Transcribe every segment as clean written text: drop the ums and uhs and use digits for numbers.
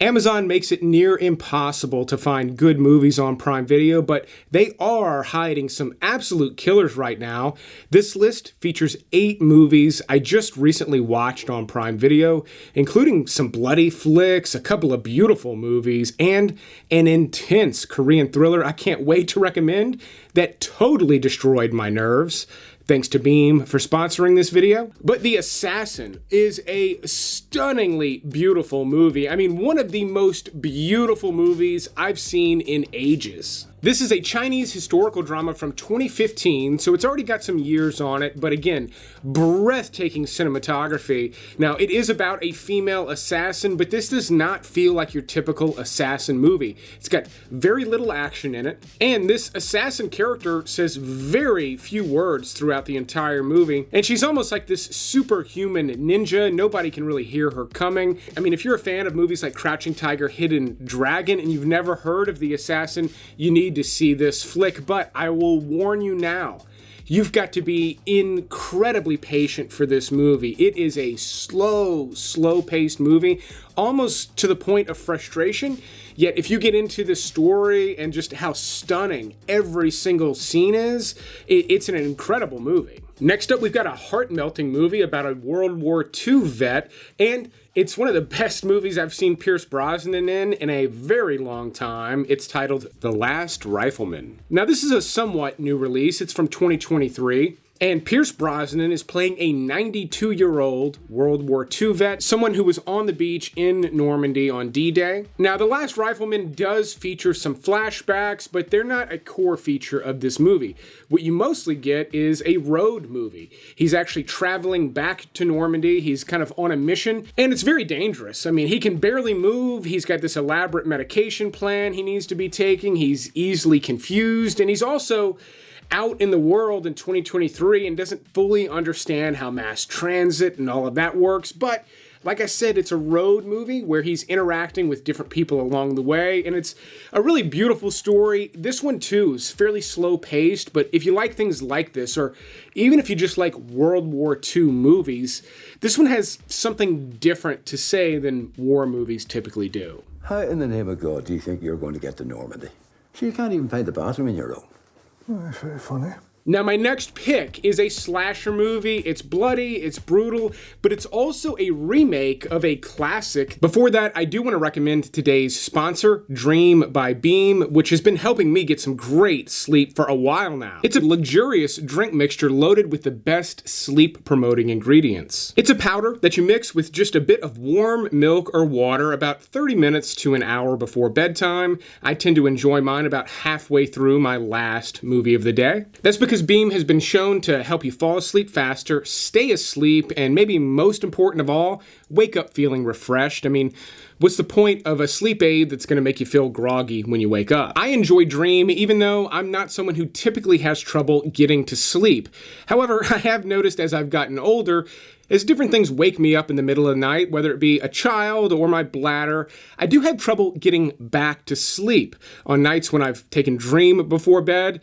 Amazon makes it near impossible to find good movies on Prime Video, but they are hiding some absolute killers right now. This list features 8 movies I just recently watched on Prime Video, including some bloody flicks, a couple of beautiful movies, and an intense Korean thriller I can't wait to recommend that totally destroyed my nerves. Thanks to Beam for sponsoring this video. But The Assassin is a stunningly beautiful movie. I mean, one of the most beautiful movies I've seen in ages. This is a Chinese historical drama from 2015, so it's already got some years on it, but again, breathtaking cinematography. Now, it is about a female assassin, but this does not feel like your typical assassin movie. It's got very little action in it, and this assassin character says very few words throughout the entire movie, and she's almost like this superhuman ninja. Nobody can really hear her coming. I mean, if you're a fan of movies like Crouching Tiger, Hidden Dragon, and you've never heard of The Assassin, you need to see this flick, but I will warn you now, you've got to be incredibly patient for this movie. It is a slow-paced movie, almost to the point of frustration. Yet if you get into the story and just how stunning every single scene is, it's an incredible movie. Next up, we've got a heart-melting movie about a World War II vet, and it's one of the best movies I've seen Pierce Brosnan in a very long time. It's titled The Last Rifleman. Now, this is a somewhat new release. It's from 2023. And Pierce Brosnan is playing a 92-year-old World War II vet, someone who was on the beach in Normandy on D-Day. Now, The Last Rifleman does feature some flashbacks, but they're not a core feature of this movie. What you mostly get is a road movie. He's actually traveling back to Normandy. He's kind of on a mission, and it's very dangerous. I mean, he can barely move. He's got this elaborate medication plan he needs to be taking. He's easily confused, and he's also out in the world in 2023 and doesn't fully understand how mass transit and all of that works. But like I said, it's a road movie where he's interacting with different people along the way, and it's a really beautiful story. This one too is fairly slow paced, but if you like things like this, or even if you just like World War II movies, this one has something different to say than war movies typically do. How in the name of God do you think you're going to get to Normandy? So you can't even find the bathroom in your room. Oh, that's very funny. Now, my next pick is a slasher movie. It's bloody, it's brutal, but it's also a remake of a classic. Before that, I do want to recommend today's sponsor, Dream by Beam, which has been helping me get some great sleep for a while now. It's a luxurious drink mixture loaded with the best sleep-promoting ingredients. It's a powder that you mix with just a bit of warm milk or water about 30 minutes to an hour before bedtime. I tend to enjoy mine about halfway through my last movie of the day. That's because Beam has been shown to help you fall asleep faster, stay asleep, and maybe most important of all, wake up feeling refreshed. I mean, what's the point of a sleep aid that's going to make you feel groggy when you wake up? I enjoy Dream, even though I'm not someone who typically has trouble getting to sleep. However, I have noticed as I've gotten older, as different things wake me up in the middle of the night, whether it be a child or my bladder, I do have trouble getting back to sleep. On nights when I've taken Dream before bed,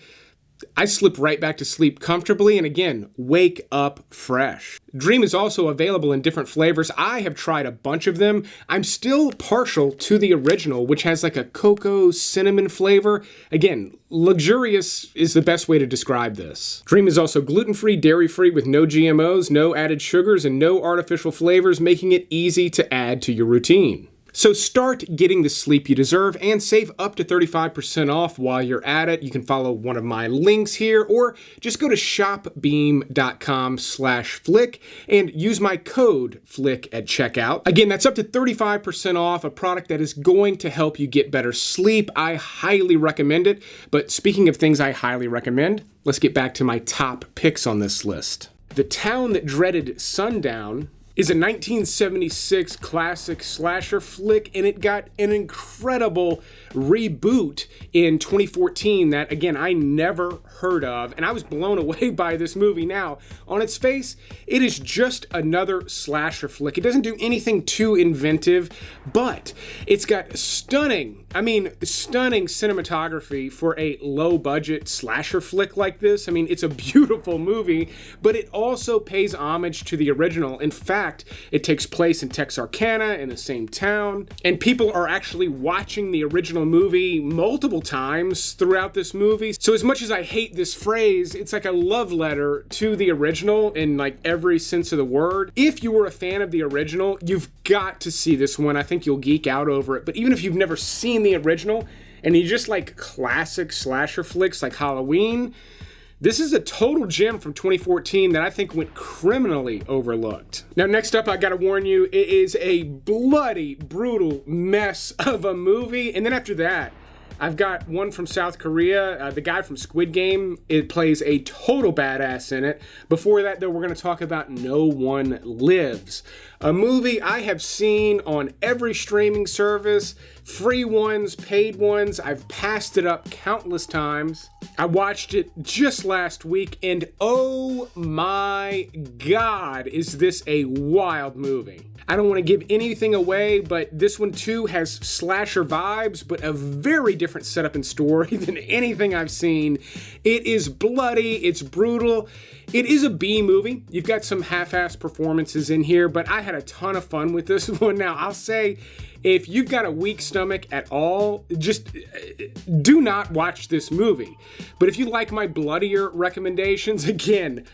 I slip right back to sleep comfortably and again, wake up fresh. Dream is also available in different flavors. I have tried a bunch of them. I'm still partial to the original, which has like a cocoa cinnamon flavor. Again, luxurious is the best way to describe this. Dream is also gluten-free, dairy-free with no GMOs, no added sugars, and no artificial flavors, making it easy to add to your routine. So start getting the sleep you deserve and save up to 35% off while you're at it. You can follow one of my links here or just go to shopbeam.com/flick and use my code FLICK at checkout. Again, that's up to 35% off a product that is going to help you get better sleep. I highly recommend it. But speaking of things I highly recommend, let's get back to my top picks on this list. The Town That Dreaded Sundown is a 1976 classic slasher flick, and it got an incredible reboot in 2014 that, again, I never heard of, and I was blown away by this movie. Now, on its face, it is just another slasher flick. It doesn't do anything too inventive, but it's got stunning cinematography for a low-budget slasher flick like this. I mean, it's a beautiful movie, but it also pays homage to the original. In fact, fact, it takes place in Texarkana in the same town, and people are actually watching the original movie multiple times throughout this movie. So as much as I hate this phrase, it's like a love letter to the original in like every sense of the word. If you were a fan of the original, you've got to see this one. I think you'll geek out over it. But even if you've never seen the original and you just like classic slasher flicks like Halloween, this is a total gem from 2014 that I think went criminally overlooked. Now, next up, I gotta warn you, it is a bloody, brutal mess of a movie. And then after that, I've got one from South Korea. The guy from Squid Game, it plays a total badass in it. Before that, though, we're going to talk about No One Lives, a movie I have seen on every streaming service, free ones, paid ones. I've passed it up countless times. I watched it just last week, and oh my God, is this a wild movie. I don't want to give anything away, but this one too has slasher vibes, but a very different setup and story than anything I've seen. It is bloody, it's brutal. It is a B movie. You've got some half-ass performances in here, but I had a ton of fun with this one. Now, I'll say, if you've got a weak stomach at all, just do not watch this movie. But if you like my bloodier recommendations, again,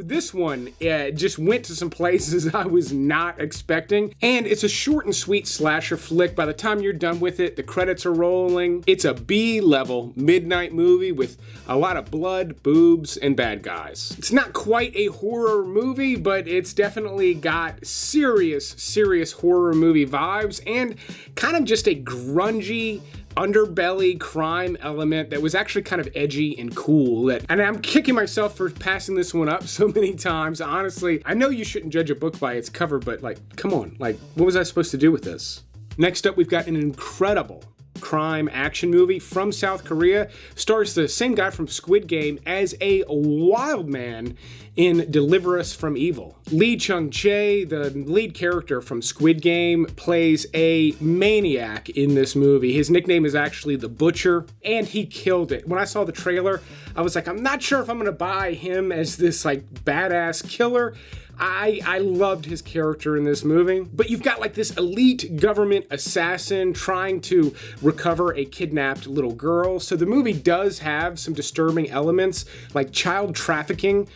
this one just went to some places I was not expecting. And it's a short and sweet slasher flick. By the time you're done with it, the credits are rolling. It's a B-level midnight movie with a lot of blood, boobs, and bad guys. It's not quite a horror movie, but it's definitely got serious horror movie vibes and kind of just a grungy underbelly crime element that was actually kind of edgy and cool. And I'm kicking myself for passing this one up so many times. Honestly, I know you shouldn't judge a book by its cover, but like, come on, like, what was I supposed to do with this? Next up, we've got an incredible crime action movie from South Korea. Stars the same guy from Squid Game as a wild man in Deliver Us from Evil. Lee Chung-jae, the lead character from Squid Game, plays a maniac in this movie. His nickname is actually The Butcher, and he killed it. When I saw the trailer, I was like, I'm not sure if I'm gonna buy him as this like badass killer. I loved his character in this movie. But you've got like this elite government assassin trying to recover a kidnapped little girl. So the movie does have some disturbing elements like child trafficking,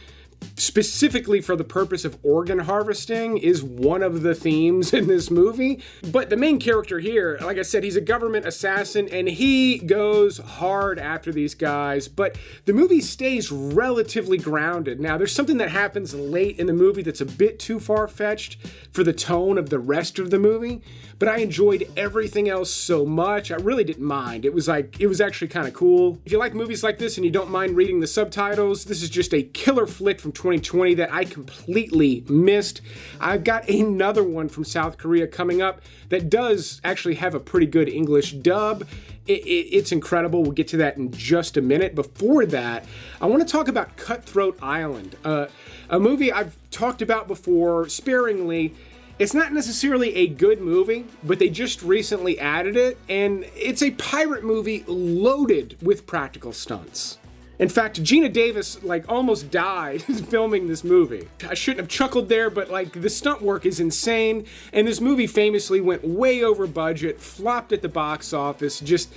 specifically for the purpose of organ harvesting, is one of the themes in this movie. But the main character here, like I said, he's a government assassin and he goes hard after these guys, but the movie stays relatively grounded. Now, there's something that happens late in the movie that's a bit too far-fetched for the tone of the rest of the movie, but I enjoyed everything else so much. I really didn't mind. It was actually kind of cool. If you like movies like this and you don't mind reading the subtitles, this is just a killer flick from 2020 that I completely missed. I've got another one from South Korea coming up that does actually have a pretty good English dub. It's incredible. We'll get to that in just a minute. Before that, I want to talk about CutThroat Island, a movie I've talked about before sparingly. It's not necessarily a good movie, but they just recently added it, and it's a pirate movie loaded with practical stunts. In fact, Gina Davis almost died filming this movie. I shouldn't have chuckled there, but the stunt work is insane, and this movie famously went way over budget, flopped at the box office, just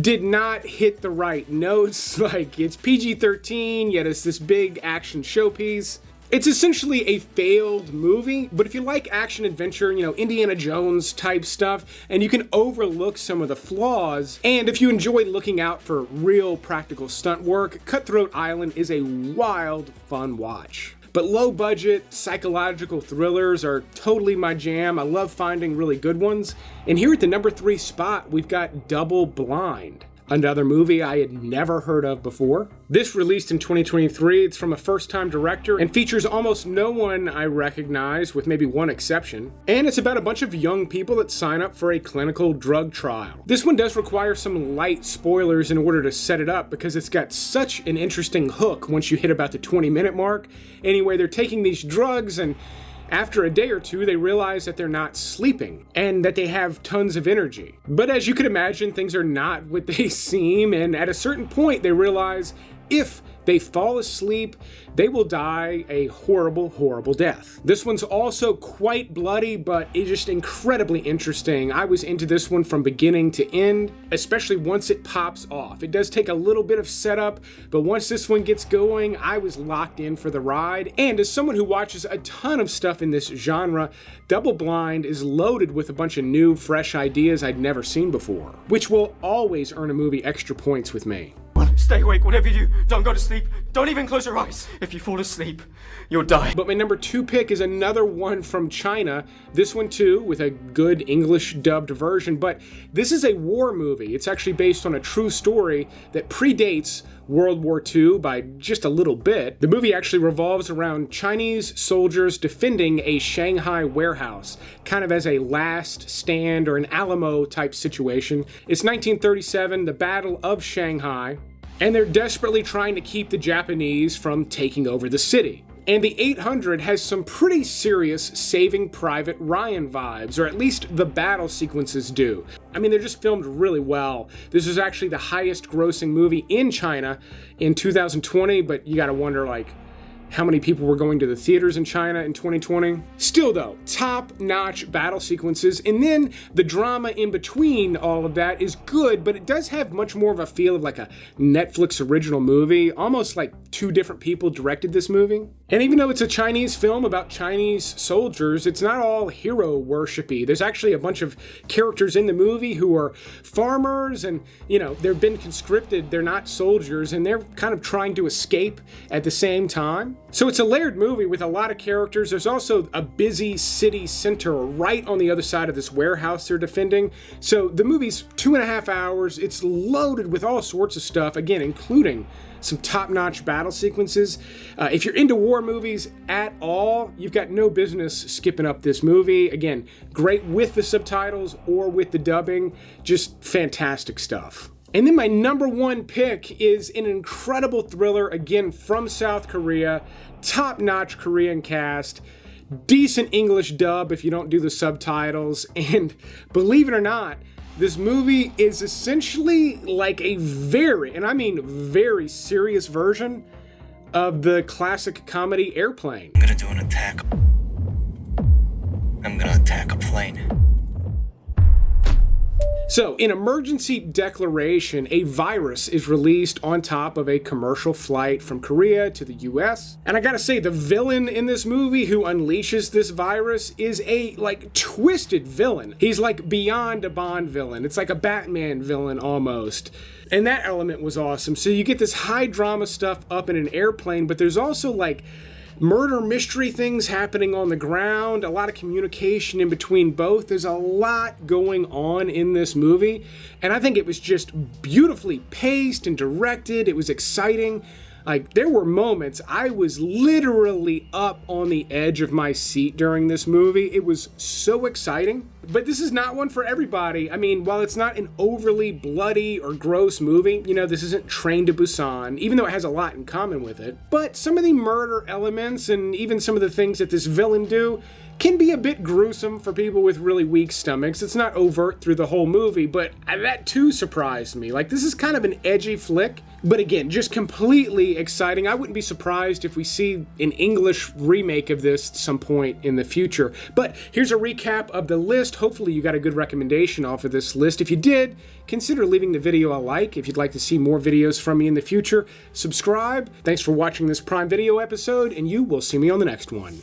did not hit the right notes. It's PG-13, yet it's this big action showpiece. It's essentially a failed movie, but if you like action-adventure, Indiana Jones type stuff, and you can overlook some of the flaws, and if you enjoy looking out for real practical stunt work, CutThroat Island is a wild, fun watch. But low-budget, psychological thrillers are totally my jam. I love finding really good ones. And here at the number 3 spot, we've got Double Blind, another movie I had never heard of before. This released in 2023, it's from a first-time director and features almost no one I recognize, with maybe one exception. And it's about a bunch of young people that sign up for a clinical drug trial. This one does require some light spoilers in order to set it up, because it's got such an interesting hook once you hit about the 20-minute mark. Anyway, they're taking these drugs, and after a day or two, they realize that they're not sleeping and that they have tons of energy. But as you can imagine, things are not what they seem, and at a certain point, they realize if they fall asleep, they will die a horrible, horrible death. This one's also quite bloody, but it's just incredibly interesting. I was into this one from beginning to end, especially once it pops off. It does take a little bit of setup, but once this one gets going, I was locked in for the ride. And as someone who watches a ton of stuff in this genre, Double Blind is loaded with a bunch of new, fresh ideas I'd never seen before, which will always earn a movie extra points with me. Stay awake, whatever you do. Don't go to sleep. Don't even close your eyes. If you fall asleep, you'll die. But my number 2 pick is another one from China. This one too, with a good English dubbed version, but this is a war movie. It's actually based on a true story that predates World War II by just a little bit. The movie actually revolves around Chinese soldiers defending a Shanghai warehouse, kind of as a last stand or an Alamo type situation. It's 1937, the Battle of Shanghai, and they're desperately trying to keep the Japanese from taking over the city. And the 800 has some pretty serious Saving Private Ryan vibes, or at least the battle sequences do. I mean, they're just filmed really well. This is actually the highest grossing movie in China in 2020, but you gotta wonder, like, how many people were going to the theaters in China in 2020? Still though, top-notch battle sequences, and then the drama in between all of that is good, but it does have much more of a feel of like a Netflix original movie, almost like 2 different people directed this movie. And even though it's a Chinese film about Chinese soldiers, it's not all hero worshipy. There's actually a bunch of characters in the movie who are farmers and, you know, they've been conscripted, they're not soldiers, and they're kind of trying to escape at the same time. So it's a layered movie with a lot of characters. There's also a busy city center right on the other side of this warehouse they're defending. So the movie's 2.5 hours. It's loaded with all sorts of stuff, again, including some top-notch battle sequences. If you're into war movies at all, you've got no business skipping up this movie. Again, great with the subtitles or with the dubbing. Just fantastic stuff. And then my number 1 pick is an incredible thriller, again, from South Korea. Top-notch Korean cast. Decent English dub if you don't do the subtitles. And believe it or not, this movie is essentially like a very, and I mean very, serious version of the classic comedy Airplane. I'm gonna do an attack. I'm gonna attack a plane. So, in emergency declaration, a virus is released on top of a commercial flight from Korea to the US. And I gotta say, the villain in this movie who unleashes this virus is a, like, twisted villain. He's like beyond a Bond villain. It's like a Batman villain almost. And that element was awesome. So you get this high drama stuff up in an airplane, but there's also like murder mystery things happening on the ground, a lot of communication in between both. There's a lot going on in this movie, and I think it was just beautifully paced and directed. It was exciting. Like, there were moments I was literally up on the edge of my seat during this movie. It was so exciting. But this is not one for everybody. I mean, while it's not an overly bloody or gross movie, you know, this isn't Train to Busan, even though it has a lot in common with it. But some of the murder elements and even some of the things that this villain do can be a bit gruesome for people with really weak stomachs. It's not overt through the whole movie, but that too surprised me. Like, this is kind of an edgy flick, but again, just completely exciting. I wouldn't be surprised if we see an English remake of this at some point in the future. But here's a recap of the list. Hopefully you got a good recommendation off of this list. If you did, consider leaving the video a like. If you'd like to see more videos from me in the future, subscribe. Thanks for watching this Prime Video episode, and you will see me on the next one.